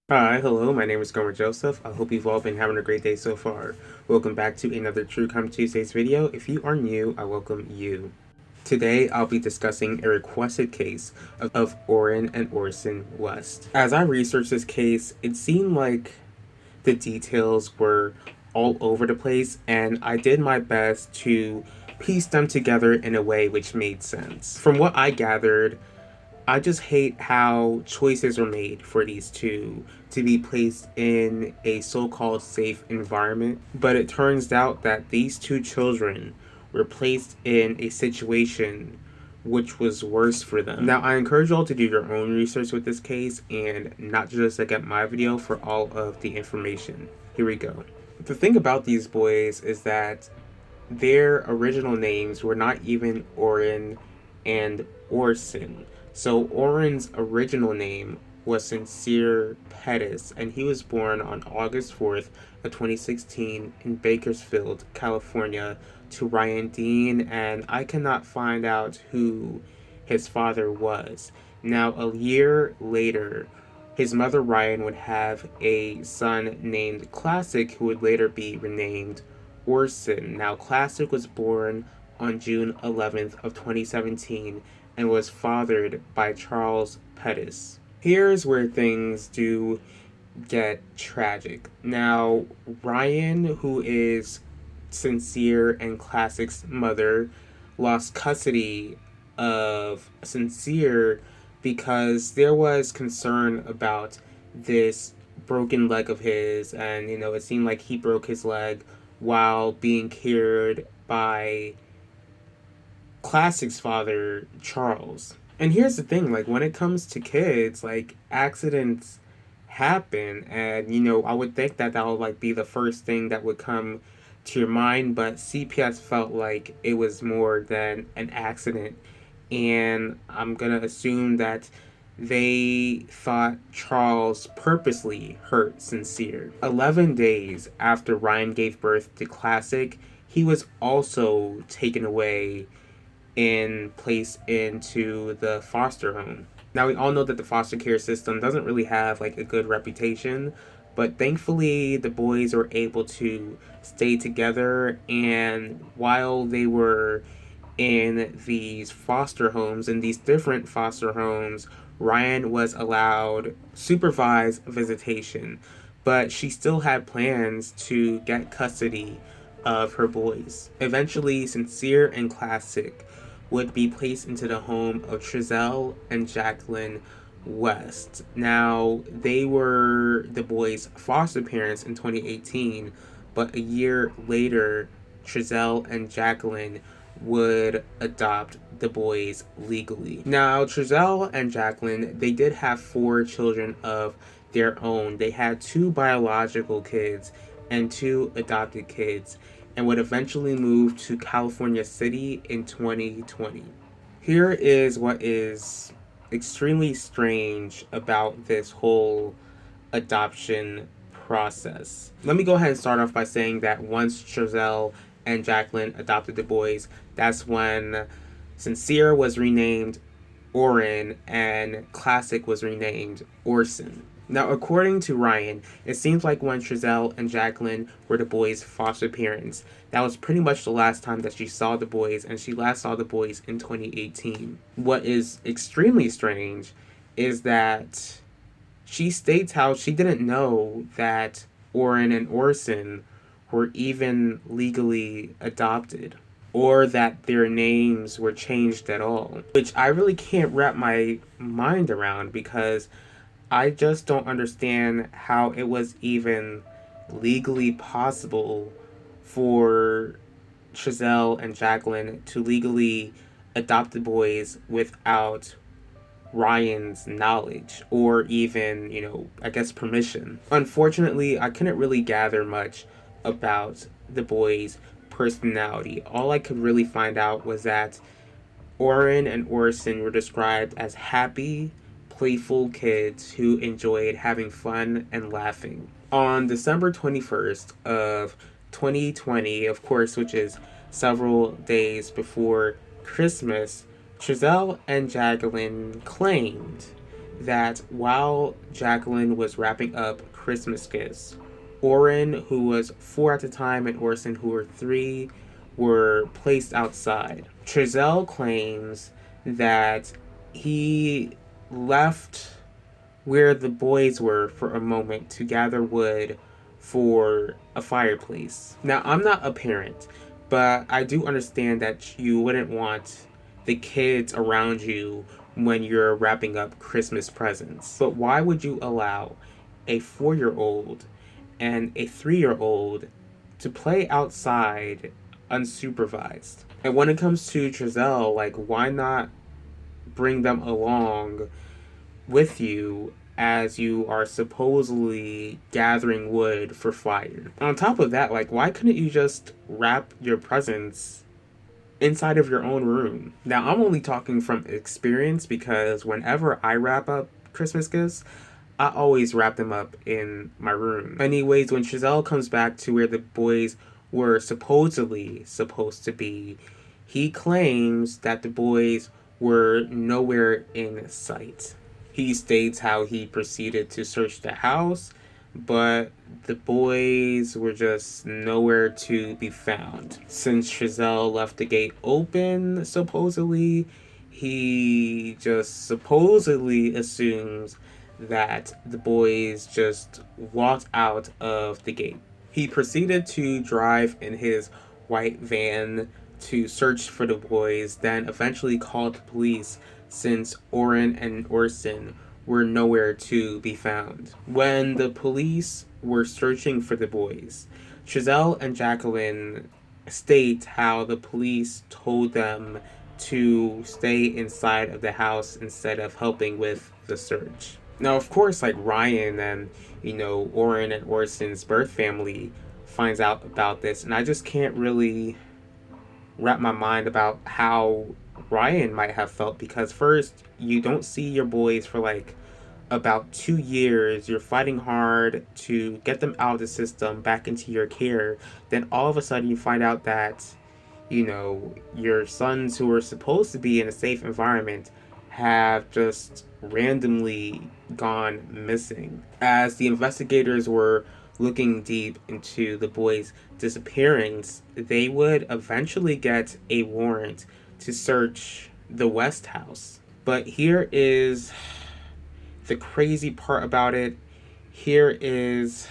Hi, hello, my name is Gomer Joseph. I hope you've all been having a great day so far. Welcome back to another True Crime Tuesdays video. If you are new, I welcome you. Today, I'll be discussing a requested case of Orrin and Orson West. As I researched this case, it seemed like the details were all over the place, and I did my best to piece them together in a way which made sense. From what I gathered, I just hate how choices are made for these two to be placed in a so called safe environment. But it turns out that these two children were placed in a situation which was worse for them. Now, I encourage you all to do your own research with this case and not just look at my video for all of the information. Here we go. The thing about these boys is that their original names were not even Orrin and Orson. So Orrin's original name was Sincere Pettis, and he was born on August 4th of 2016 in Bakersfield, California, to Ryan Dean, and I cannot find out who his father was. Now, a year later, his mother Ryan would have a son named Classic, who would later be renamed Orson. Now, Classic was born on June 11th of 2017 and was fathered by Charles Pettis. Here's where things do get tragic. Now, Ryan, who is Sincere and Classic's mother, lost custody of Sincere because there was concern about this broken leg of his, and it seemed like he broke his leg while being cared by Classic's father, Charles. And here's the thing, like, when it comes to kids, like, accidents happen, and I would think that would like be the first thing that would come to your mind, but CPS felt like it was more than an accident, and I'm gonna assume that they thought Charles purposely hurt Sincere. 11 days after Ryan gave birth to Classic, he was also taken away and placed into the foster home. Now, we all know that the foster care system doesn't really have like a good reputation, but thankfully the boys were able to stay together, and while they were in these foster homes, in these different foster homes, Ryan was allowed supervised visitation, but she still had plans to get custody of her boys. Eventually, Sincere and Classic would be placed into the home of Trezell and Jacqueline West. Now, they were the boys' foster parents in 2018, but a year later, Trezell and Jacqueline would adopt the boys legally. Now, Trezell and Jacqueline, they did have 4 children of their own. They had 2 biological kids and 2 adopted kids, and would eventually move to California City in 2020. Here is what is extremely strange about this whole adoption process. Let me go ahead and start off by saying that once Trezell and Jacqueline adopted the boys, that's when Sincere was renamed Orrin and Classic was renamed Orson. Now, according to Ryan, it seems like when Trezell and Jacqueline were the boys' foster parents, that was pretty much the last time that she saw the boys, and she last saw the boys in 2018. What is extremely strange is that she states how she didn't know that Orrin and Orson were even legally adopted, or that their names were changed at all, which I really can't wrap my mind around because I just don't understand how it was even legally possible for Trezell and Jacqueline to legally adopt the boys without Ryan's knowledge or even, I guess permission. Unfortunately, I couldn't really gather much about the boys' personality. All I could really find out was that Orrin and Orson were described as happy, playful kids who enjoyed having fun and laughing. On December 21st of 2020, of course, which is several days before Christmas, Trezell and Jacqueline claimed that while Jacqueline was wrapping up Christmas gifts, Orrin, who was 4 at the time, and Orson, who were 3, were placed outside. Trezell claims that he left where the boys were for a moment to gather wood for a fireplace. Now, I'm not a parent, but I do understand that you wouldn't want the kids around you when you're wrapping up Christmas presents. But why would you allow a 4-year-old and a 3-year-old to play outside unsupervised? And when it comes to Trezell, like, why not bring them along with you as you are supposedly gathering wood for fire? On top of that, like, why couldn't you just wrap your presents inside of your own room? Now, I'm only talking from experience because whenever I wrap up Christmas gifts, I always wrap them up in my room. Anyways, when Trezell comes back to where the boys were supposedly supposed to be, he claims that the boys were nowhere in sight. He states how he proceeded to search the house, but the boys were just nowhere to be found. Since Trezell left the gate open, supposedly, he just supposedly assumes that the boys just walked out of the gate. He proceeded to drive in his white van to search for the boys, then eventually called the police since Orrin and Orson were nowhere to be found. When the police were searching for the boys, Trezell and Jacqueline state how the police told them to stay inside of the house instead of helping with the search. Now, of course, like Ryan and, Orrin and Orson's birth family finds out about this, and I just can't really wrap my mind about how Ryan might have felt, because first, you don't see your boys for like about 2 years. You're fighting hard to get them out of the system back into your care. Then all of a sudden you find out that, your sons who are supposed to be in a safe environment have just randomly gone missing. As the investigators were looking deep into the boys' disappearance, they would eventually get a warrant to search the West House. But here is the crazy part about it. Here is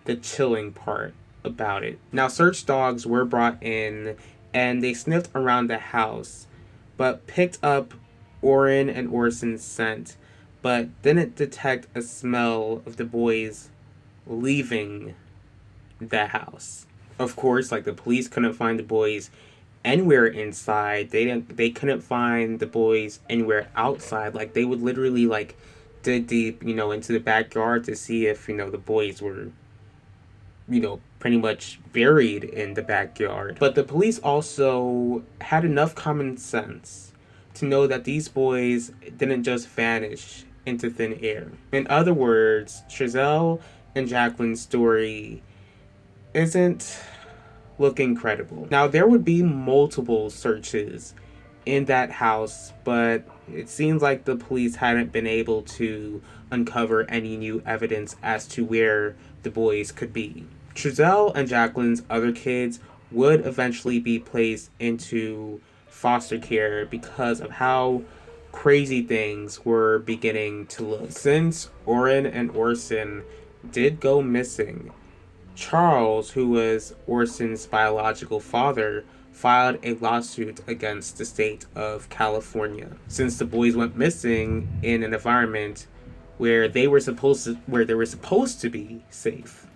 the chilling part about it. Now, search dogs were brought in and they sniffed around the house, but picked up Orrin and Orson's scent, but didn't detect a smell of the boys leaving the house. Of course, like, the police couldn't find the boys anywhere inside. They couldn't find the boys anywhere outside. Like, they would literally like dig deep, into the backyard to see if, the boys were, pretty much buried in the backyard. But the police also had enough common sense to know that these boys didn't just vanish into thin air. In other words, Trezell and Jacqueline's story isn't looking credible. Now, there would be multiple searches in that house, but it seems like the police hadn't been able to uncover any new evidence as to where the boys could be. Trezell and Jacqueline's other kids would eventually be placed into foster care because of how crazy things were beginning to look. Since Orrin and Orson did go missing, Charles, who was Orson's biological father, filed a lawsuit against the state of California, since the boys went missing in an environment where they were supposed to be safe.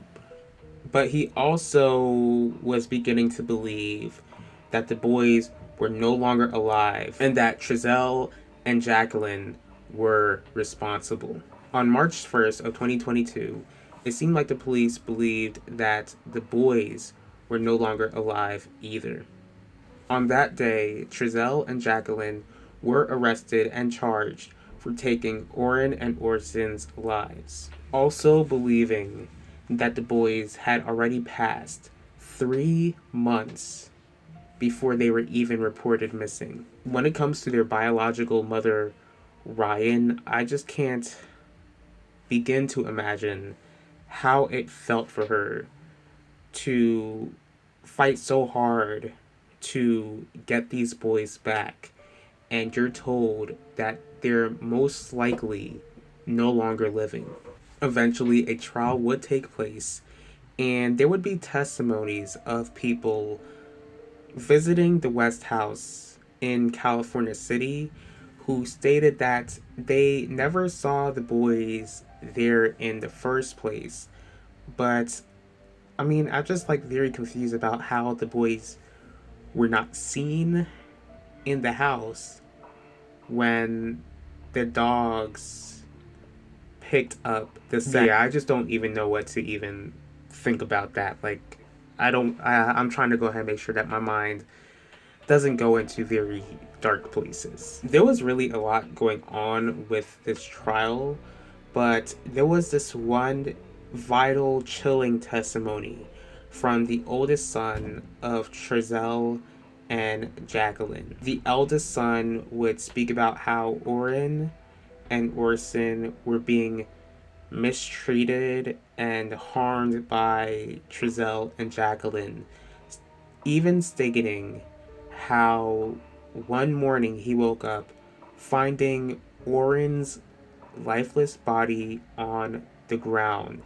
But he also was beginning to believe that the boys were no longer alive and that Trezell and Jacqueline were responsible. On March 1st of 2022, it seemed like the police believed that the boys were no longer alive either. On that day, Trezell and Jacqueline were arrested and charged for taking Orrin and Orson's lives, also believing that the boys had already passed 3 months before they were even reported missing. When it comes to their biological mother, Ryan, I just can't begin to imagine how it felt for her to fight so hard to get these boys back, and you're told that they're most likely no longer living. Eventually, a trial would take place, and there would be testimonies of people visiting the West House in California City who stated that they never saw the boys there in the first place. But I mean, I'm just like very confused about how the boys were not seen in the house when the dogs picked up the set. Yeah, I just don't even know what to even think about that. Like, I'm trying to go ahead and make sure that my mind doesn't go into very dark places. There was really a lot going on with this trial, but there was this one vital, chilling testimony from the oldest son of Trezell and Jacqueline. The eldest son would speak about how Orrin and Orson were being mistreated and harmed by Trezell and Jacqueline, even stating how one morning he woke up finding Orrin's lifeless body on the ground,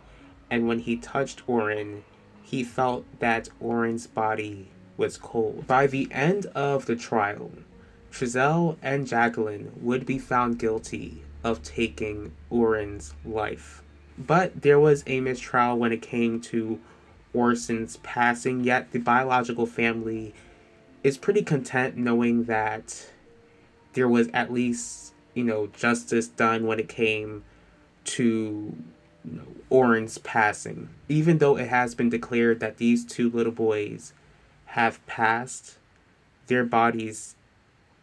and when he touched Orrin, he felt that Orrin's body was cold. By the end of the trial, Trezell and Jacqueline would be found guilty of taking Orrin's life. But there was a mistrial when it came to Orson's passing, yet the biological family is pretty content knowing that there was at least, justice done when it came to Orrin's passing. Even though it has been declared that these two little boys have passed, their bodies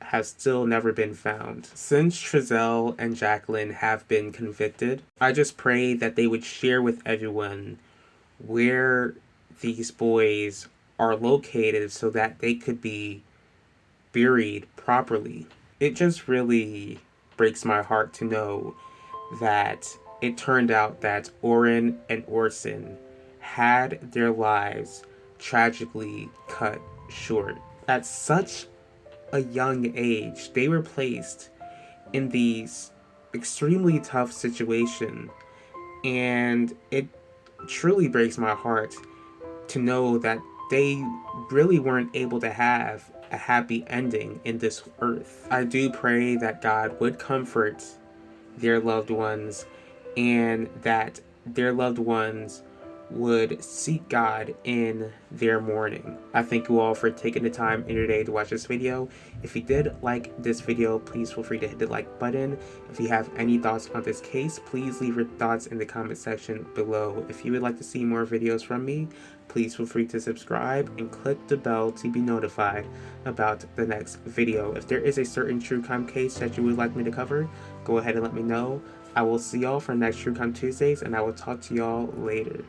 have still never been found. Since Trezell and Jacqueline have been convicted, I just pray that they would share with everyone where these boys are located so that they could be buried properly. It just really breaks my heart to know that it turned out that Orrin and Orson had their lives tragically cut short. At such a young age, they were placed in these extremely tough situation, and it truly breaks my heart to know that they really weren't able to have a happy ending in this earth. I do pray that God would comfort their loved ones, and that their loved ones would seek God in their mourning. I thank you all for taking the time in your day to watch this video. If you did like this video, please feel free to hit the like button. If you have any thoughts on this case, please leave your thoughts in the comment section below. If you would like to see more videos from me, please feel free to subscribe and click the bell to be notified about the next video. If there is a certain true crime case that you would like me to cover, go ahead and let me know. I will see y'all for next True Crime Tuesdays, and I will talk to y'all later.